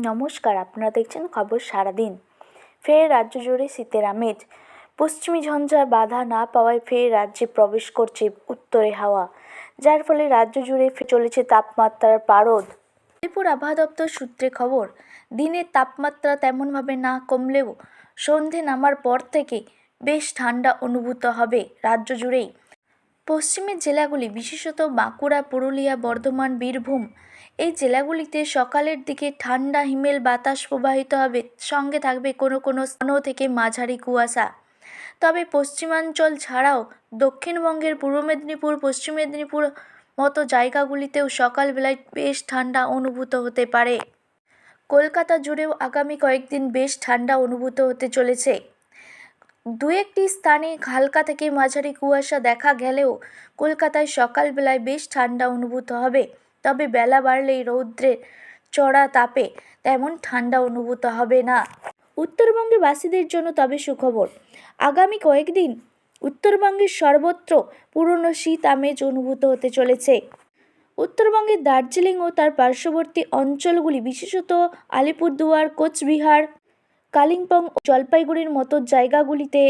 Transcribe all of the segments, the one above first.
নমস্কার, আপনারা দেখছেন খবর সারাদিন। ফের রাজ্য জুড়ে শীতের আমেজ। পশ্চিমী ঝঞ্ঝার বাধা না পাওয়ায় ফের রাজ্যে প্রবেশ করছে উত্তরে হাওয়া, যার ফলে রাজ্য জুড়ে চলেছে তাপমাত্রার পারদ। আলিপুর আবহাওয়া দপ্তর সূত্রে খবর, দিনের তাপমাত্রা তেমনভাবে না কমলেও সন্ধে নামার পর থেকে বেশ ঠান্ডা অনুভূত হবে রাজ্য জুড়েই। পশ্চিমের জেলাগুলি বিশেষত বাঁকুড়া, পুরুলিয়া, বর্ধমান, বীরভূম এই জেলাগুলিতে সকালের দিকে ঠান্ডা হিমেল বাতাস প্রবাহিত হবে, সঙ্গে থাকবে কোনো কোনো স্থান থেকে মাঝারি কুয়াশা। তবে পশ্চিমাঞ্চল ছাড়াও দক্ষিণবঙ্গের পূর্ব মেদিনীপুর, পশ্চিম মেদিনীপুর মতো জায়গাগুলিতেও সকালবেলায় বেশ ঠান্ডা অনুভূত হতে পারে। কলকাতা জুড়েও আগামী কয়েকদিন বেশ ঠান্ডা অনুভূত হতে চলেছে। দু একটি স্থানে হালকা থেকে মাঝারি কুয়াশা দেখা গেলেও কলকাতায় সকালবেলায় বেশ ঠান্ডা অনুভূত হবে। তবে বেলা বাড়লেই রৌদ্রের চড়া তাপে তেমন ঠান্ডা অনুভূত হবে না। উত্তরবঙ্গের বাসীদের জন্য তবে সুখবর, আগামী কয়েকদিন উত্তরবঙ্গের সর্বত্র পুরনো শীত আমেজ অনুভূত হতে চলেছে। উত্তরবঙ্গের দার্জিলিং ও তার পার্শ্ববর্তী অঞ্চলগুলি বিশেষত আলিপুরদুয়ার, কোচবিহার, কালিম্পং ও জলপাইগুড়ির মতো জায়গাগুলিতে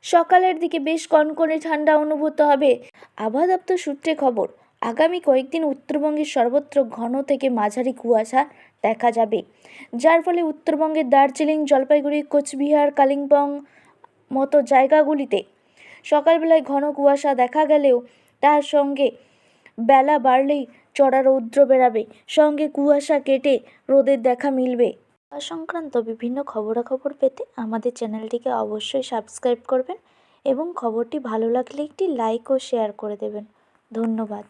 সকালের দিকে বেশ কনকনে ঠান্ডা অনুভূত হবে। আবহাওয়া দপ্তর সূত্রে খবর, আগামী কয়েকদিন উত্তরবঙ্গের সর্বত্র ঘন থেকে মাঝারি কুয়াশা দেখা যাবে, যার ফলে উত্তরবঙ্গের দার্জিলিং, জলপাইগুড়ি, কোচবিহার, কালিম্পং মতো জায়গাগুলিতে সকালবেলায় ঘন কুয়াশা দেখা গেলেও তার সঙ্গে বেলা বাড়লেই চড়া রৌদ্র বেরাবে, সঙ্গে কুয়াশা কেটে রোদের দেখা মিলবে। সংক্রান্ত বিভিন্ন খবরাখবর পেতে আমাদের চ্যানেলটিকে অবশ্যই সাবস্ক্রাইব করবেন এবং খবরটি ভালো লাগলে একটি লাইক ও শেয়ার করে দেবেন। ধন্যবাদ।